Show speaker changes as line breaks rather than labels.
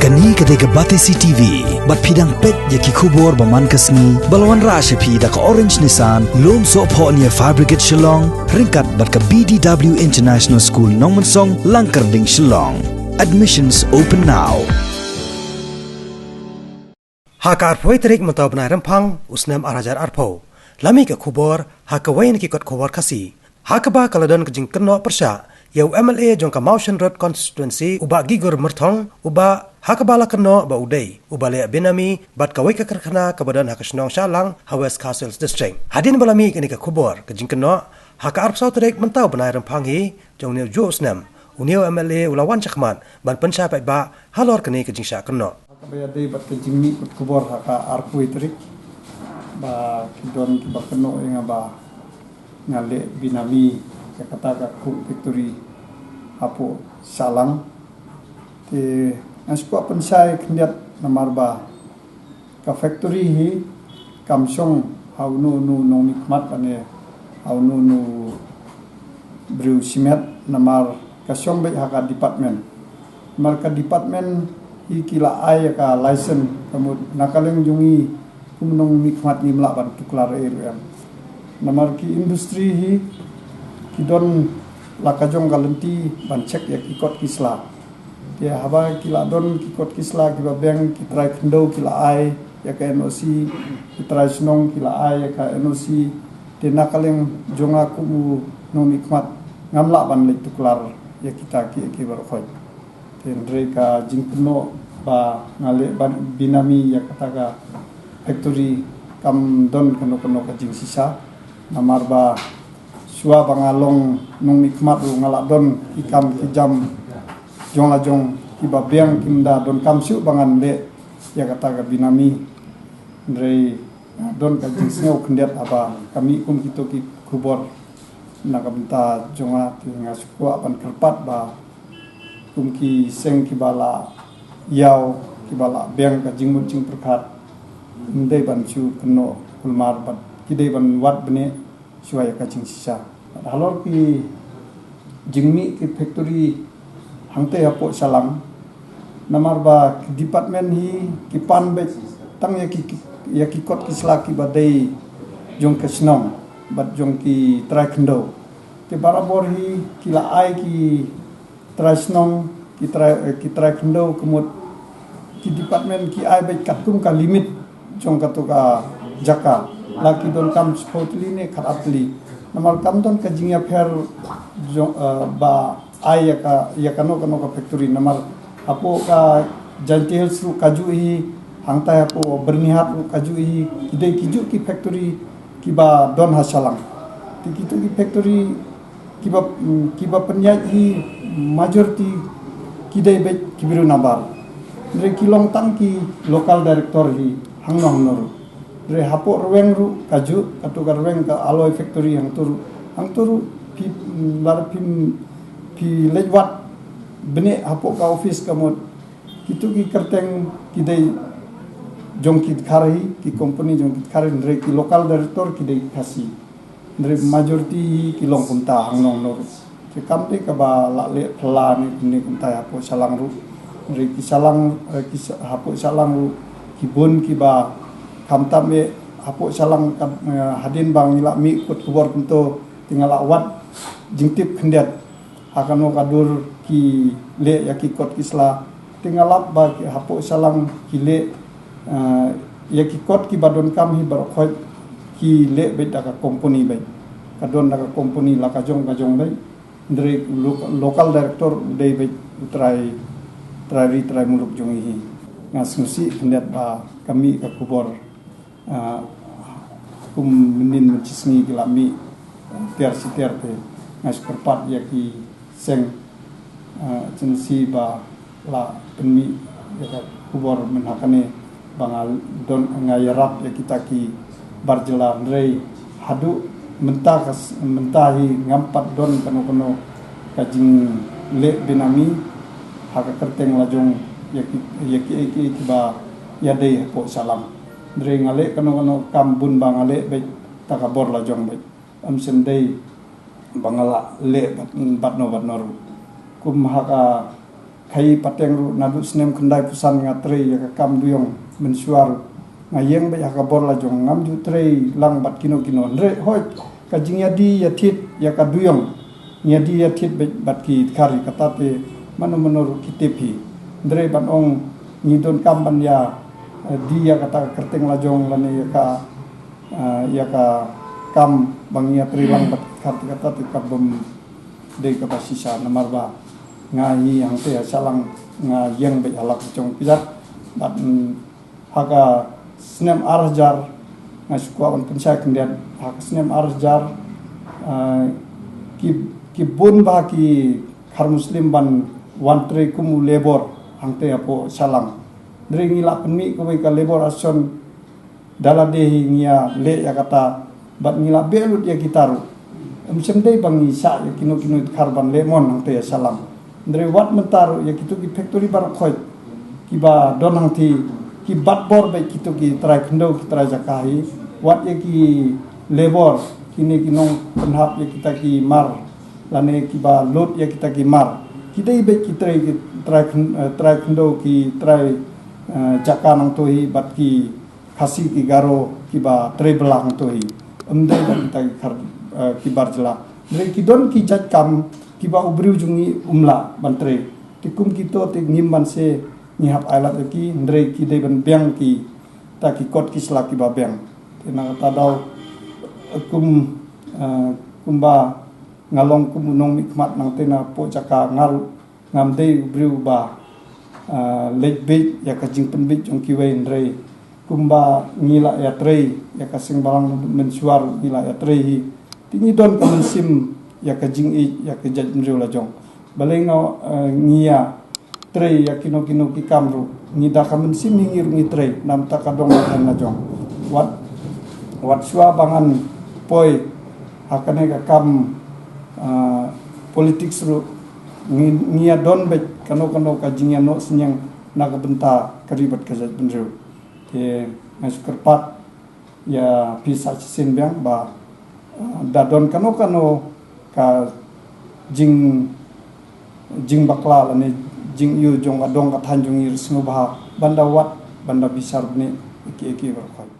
Kani ketika batesi TV, bat pidang pet yaki kubor baman kasni, balawan rasha pi da ka orange nisan, lom so po niya fabricate Shillong, ringkat bat ka BDW International School Nongmansong, Langkarding Shillong. Admissions open now.
Haka arpoi terik mataw na rampang usnam arajar arpo. Lami ka kubor, haka wain ki kot kubor kasi. Haka ba kaladon ka Kynnoh persya, yaw MLA jong ka Mountain Road constituency uba Gigur Myrthong, uba haka bala Kynnoh ba uday, uba le Benami, bat ka way ka karkana kabadan haka Shnong Shalang, ha West Castles District. Hadin balami kini ka kubor ka Kynnoh, haka arpsaw terik mataw na rampang hi, jong niyo jo usnam. Uniyo MLA ulawan cakman, ban Pynshai pa iba, Halor kini ka Jingshah Kynnoh.
Kaya day bat kejimi kubor haka arpu itrik ba kidon ki ba Kynnoh nga ba ngale Benami ka kata ka ku victory apo salang te aspo Pynshai kendiat namar ba ka factory hi kamsong haunu nu nong nikmat ane haunu nu brew simet namar kasyong be haka department marka department ikila ay ka license kamud nakaleng jungi kumnong nikmat ni melaban tuklar RM namar ki industri hi kidon lakajong galenti ban cek yak ikot kisla dia haba kila don ikot kisla kiba bank kitrai Kynnoh kila ay yak NOC kitrai Snong kila ay yak NOC de nakaleng jonga kumu nong nikmat ngamla ban lek tuklar yak kita ki barkhoi tendre ka Kynnoh ba ngale Benami ya kataga factory kam don Kynnoh ka Jingshah namar ba suwa bangalong nung nikmat ru ngala don ikam kijam jong ajong kiba beng kimda don kamsu bangan le ya kataga Benami ndrei don ka Jingshah kendiat apa kami kum kito ki kubor nakamta jonga tinga sukwa pan kerpat ba kumki seng kibala yaw kibala beng ka jingmut jing perkat ndai ban chu Kynnoh kulmar bat kidai ban wat bene suaya ka Jingshah Halor ki jingmi ki factory hangte apo salang namar ba department hi ki pan be tang ya ki kot kisla ki badai jong ka Snong bat jong ki trai Kynnoh ke barabor hi kila ai ki trai Snong ki trai Kynnoh kemut ki department ki ai be katung ka limit jong katuka jaka laki don kam sportly ne khatli namal kam don ka jingya fer ba ai ya Kynnoh ka factory namal apo ka jantel su kaju hi hangta apo bernihat kaju hi kidai kiju ki factory kiba don hasalang tikitu ki factory kiba penyai hi majority kidai be kibiru nabar re kilong tangki local director hi hangnong nor re hapo rweng ru kaju katu rweng ka alloy factory hang turu pi lar pi lejwat bene hapo ka office kamot kitu ki kerteng kidai jongkit khari ki company jongkit khari re ki local director kidai kasi re majority ki long kumta hangnong nor ke kamte ka ba la le phla ni kumta hapo salang ru re ki salang ki hapo salang ru ki bun ki ba kamtam me hapo salang hadin bang ila mi kut kubor kunto tinggal awat jingtip kendiat hakano kadur ki le yaki kot kisla tinggal ap ba ki hapo salang ki le yaki kot ki badon kam hi barkhoi ki le be ka company be kadon ka company la ka jong be ndre local director dei be try muluk jong hi ngasnusi kendiat ba kami ka kubor kum menin mencisni gelami tiar te ngas perpat yaki seng censi ba la penmi ya kubor menhakane bangal don ngayarap ya kita ki barjela ndrei hadu mentahi ngampat don kano kajing le Benami haka kerteng lajong yaki ba yadei po salam ndre ngale kano kambun bangale be takabor lajong be am sendei bangala le batno kum haka kai pateng ru nadu snem kendai pusan ngatre ya ka kam duyong mensuar ngayeng ba ya ka bor la jong ngam ju tre lang bat kino ndre hoi ka jingya di ya thit ya ka duyong nya di ya thit bat ki khari katate manu menur kitepi ndre ban ong ngidon kam ban ya di ya kata kerteng la jong lane ya ka kam bang ya tre lang bat khati katate ka bom de ka basisa namar ba ngai yang te salang nga yang be halak chong pijat bat haga snem arjar nga sukwa on Pynshai kendian haga snem arjar ki bun ba ki khar muslim ban wantre kumu labor hangte apo salang dringi la penmi ko ka labor ason dala dehi ngia le ya kata bat ngila belut ya gitaru semdei bangi sa ya kino karban lemon hangte ya salang Ndre wat mentaru ya kitu ki factory bar khoi ki ba don hang thi ki bat bor be kitu ki trai Kynnoh ki trai jakahi wat ya ki labor kini kinong penhap ya kita ki mar lane ki ba lot ya kita ki mar kita be ki trai Kynnoh ki trai jaka nang tohi bat ki khasi ki garo ki ba trai belang tohi umdai ba kita ki bar jela Ndre ki don ki jat kam kiba ubri ujungi umla bantre tikum kito ti ngimban se ngihap ailat ki ndre ki de ban biang ki ta ki kot ki selaki ba biang tena ta daw kumba ngalong kumunong mikmat nang tena po jaka ngal ngamde ubri ba lejbe ya ka jing penbit jong ki we ndre kumba ngila ya tre ya ka sing balang mensuar ngila ya tre hi tingi don ka mensim ya ka jing ya ka jaj mriu la jong balenga ngia tre ya kino ki kamru ngida ka men sim ngir ngi tre nam ta ka dong la jong wat swa bangan poi hakane ka kam politics ru ngia don be kano ka jing ya no senyang na ka benta karibat ka jaj mriu te maskerpat ya pisa sin bang ba dadon kano ka jing bakla lane jing yu jong adong ka thanjung ir snubha banda wat banda bisar ne eki ber khoi